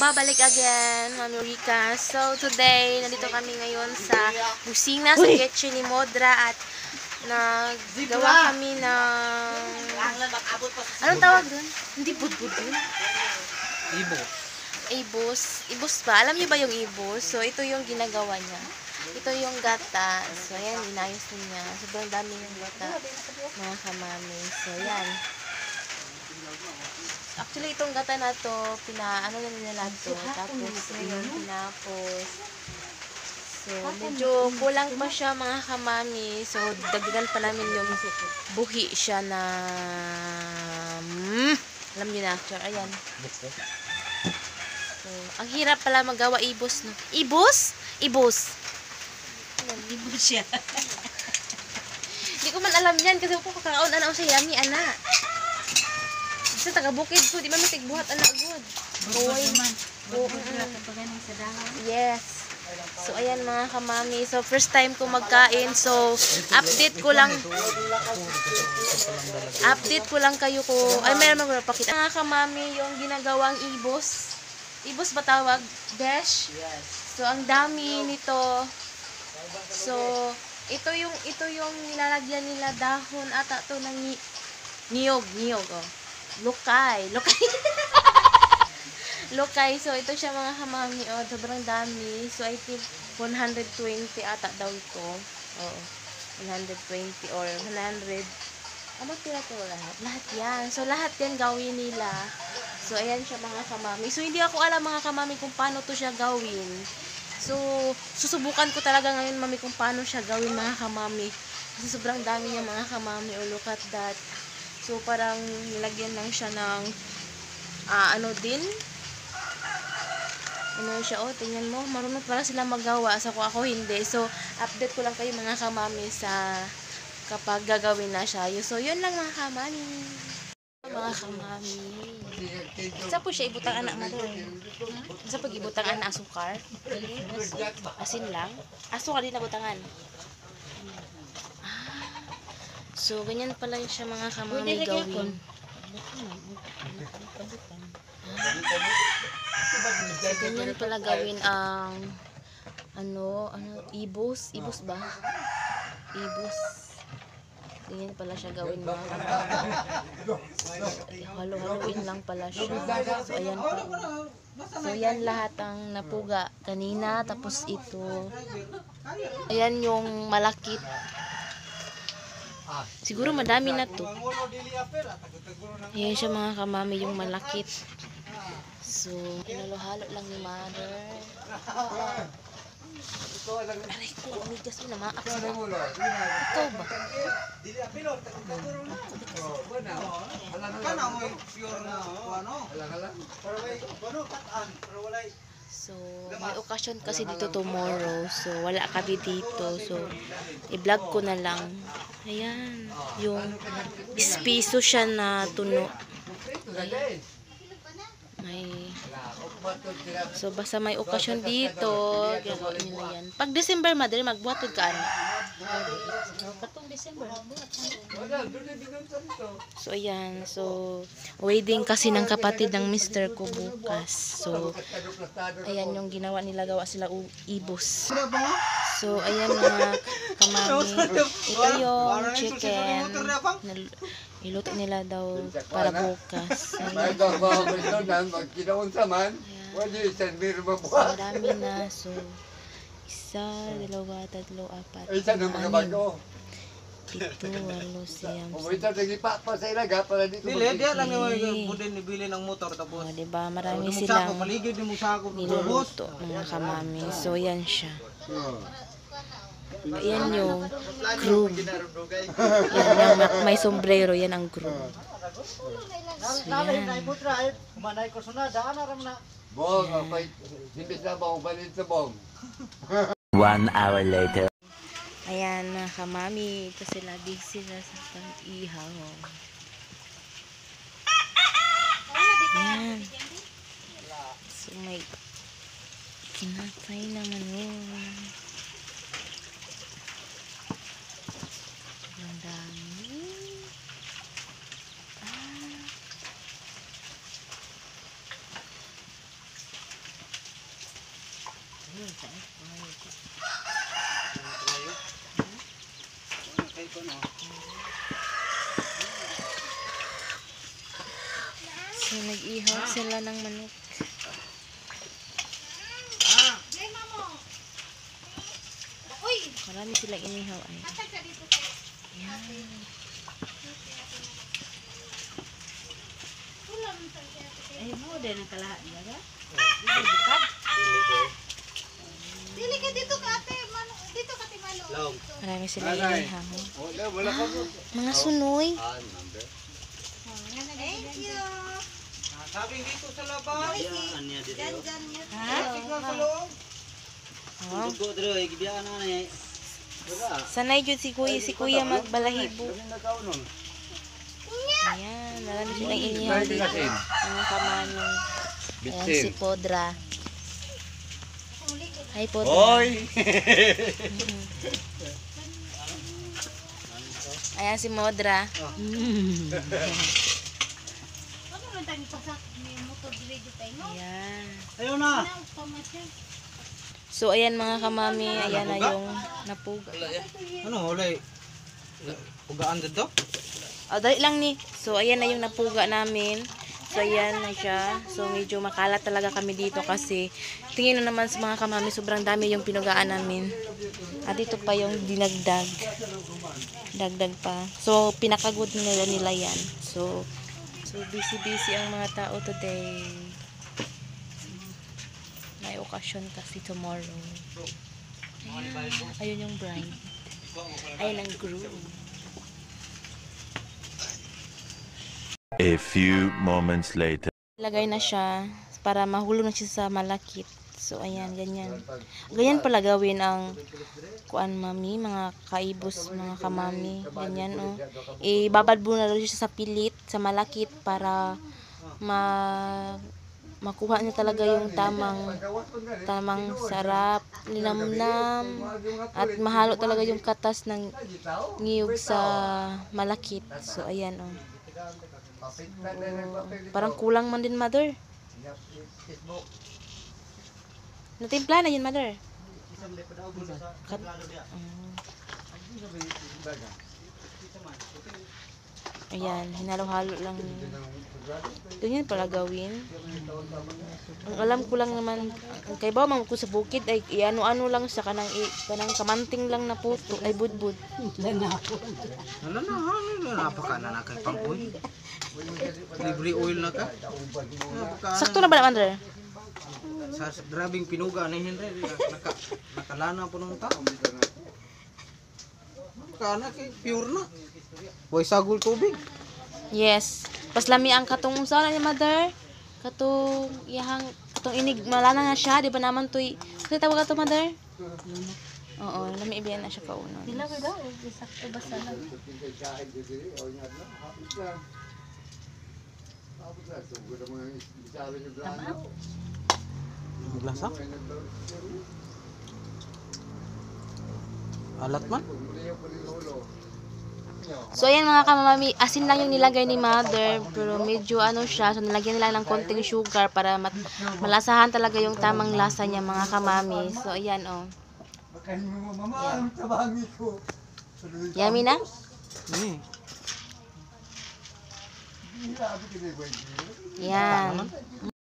Babalik again, Mami Rika. So, today, nandito kami ngayon sa kusina, sa kitchen ni Modra at naggawa kami ng... Anong tawag dun? Hindi budbud dun? Ibos. Ibos. Ibos ba? Alam niyo ba yung ibos? So, ito yung ginagawa niya. Ito yung gata. So, ayan, inayos niya. Sobrang dami yung gata, mga kamami. So, ayan. Actually, itong gata na to, ano na nila to, tapos yung pinapos. So, medyo kulang pa siya, mga kamami. So, dagdagan pa namin yung buhi siya na, alam niyo na, actually, ayan. So, ang hirap pala magawa ibos, no? Ibos? Ibos. Ibos siya. Hindi ko man alam yan, kasi po kakaon, ano, sa yami, anak. Sa taga-bukid po, di man matigbuhat anak good. Buhay naman. Yes. So, ayan mga kamami. So, first time ko magkain. So, update ko lang kayo ko. Ay, meron magpapakita. Mga kamami, yung ginagawang ibos. Ibos ba tawag? Besh? So, ang dami nito. So, ito yung nilalagyan nila dahon ata to ng niyog, oh. Lokay. Lokay. So, ito siya mga kamami. Oh, sobrang dami. So, I think 120 ata daw ito. Oo. 120 or 100. Ano tira to lahat? Lahat yan. So, lahat yan gawin nila. So, ayan siya mga kamami. So, hindi ako alam mga kamami kung paano to siya gawin. So, susubukan ko talaga ngayon mami kung paano siya gawin mga kamami. Kasi sobrang dami niya mga kamami. Oh, look at that. So, parang nilagyan lang siya ng, ano din? Ano siya, oh, tingnan mo. Marunong pala sila magawa. So, ako hindi. So, update ko lang kayo mga kamami sa kapag gagawin na siya. So, yun lang mga kamami. Mga kamami. Isa po siya ibutang anak mo doon. Isa pag ibutang anak asukar. Asin lang. Asukar din na butangan. So, ganyan pala siya mga kamami gawin. So, ganyan pala gawin ang ibos. Ibos ba? Ibos. Ganyan pala siya gawin mga kamami. Halo-haloin lang pala siya. So, ayan po. So, yan lahat ang napuga kanina. Tapos ito. Ayan yung malakit. Siguro madami na to. Ayan siya mga kamami, yung malakit. So, hinalo-halo lang ni mother. Aray ko, amigas mo na maak na. Ikaw ba? So, may okasyon kasi dito tomorrow. So, wala kami dito. So, i-vlog ko na lang. Ayan. Yung piso siya na tuno. Ayan. So, basta may okasyon dito, gagawin nila yan. Pag December, madali, magbuhatod ka, ano? Katong December, magbuhat. So, ayan. So, wedding kasi ng kapatid ng Mr. ko bukas. So, ayan yung ginawa nila, gawa sila ibos. So, ayan mga kamami. Ito yung chicken. Iluto nila daw para bukas. Ayan. So, marami na. So, 1, 2, 3, 4, 5, 6, 7, 8, 9, 10, 11, 12, 13. O, diba? Marami silang niluluto, mga kamami. So, yan siya. Yan yung groom. Yan, may sombrero. Yan ang groom. So, yan. One hour later. Ayan mga kamami. Ito sila. Busy sila sa pang-ihaw. Ayan. So, may kinatay naman yun. Ang dami. So, nag-ihaw sila ng manok. Marami silang inihaw ay. Yan. Ay mo din ang kalahat niya ga. Dili ka dito ka ate, dito ka timalo. Marami silang inihaw. Mga sunoy. Thank you. Sabing dito sa labas. Biyaan niya dito. Dyan yun. Tignan sa loob. Oh. Dugo dito ay gibiyaan na ni. Wala. Sanay jud si kuya magbalahibo. Ayan, marami silang inihaw dito. Mga kamano. Ayan si Podra. Hi Podra. Hoy! Ayan si Modra. Ano man tayo pasak may motor ready tayo no? Ayan. Ayaw na. So ayan mga kamami, ayan na yung napuga. Ano, ulay? Ugaan dito? O, dali lang ni. So ayan na yung napuga namin. So ayan na siya. So medyo makalat talaga kami dito kasi tingin na naman sa mga kamami, sobrang dami yung pinugaan namin. At ito pa yung dinagdag. Dagdag pa. So pinakagod nila yan. So busy ang mga tao today. May okasyon kasi tomorrow. Ayun yung bride. Ayun ang groom. A few moments later. Lagay na siya para mahulog na siya sa malakit. So ayan, ganyan. Ganyan pala gawin ang kuan mami, mga kaibos, mga kamami. Ganyan oh. Ibabad mo na siya sa pilit, sa malakit para makuha niya talaga yung tamang sarap, linamnam, at mahalo talaga yung katas ng niyog sa malakit. So ayan oh. Parang kulang man din, mother. Natimpla na yun, mother. Ayan, hinalo-halo lang. Ganyan pala gawin. Ang alam ko lang naman, kay ba man ko sa bukid ay ano-ano lang sa kanang kamanting lang na puto ay budbud. Ano na, napaka na kay pang-oil. Libre oil na ka. Sakto na ba naman, mother? Sa grabing pinuga ni Henry, nakalana po ng tao. Kana kay pure na. Boy sagol tubig. Yes. Paslami ang katong usaw na ni mother. Katong inig malana na siya, di ba naman toy. Kasi tawag ka to, mother? Oo, lami ibiyan na siya kauno. Dila ko daw, sakto ba sa lang. Maglasa? Alat man? So ayan mga kamami, asin lang yung nilagay ni mother, pero medyo ano siya, so nilagyan nila ng konting sugar para malasahan talaga yung tamang lasa niya mga kamami. So ayan oh. Yummy na? Yan.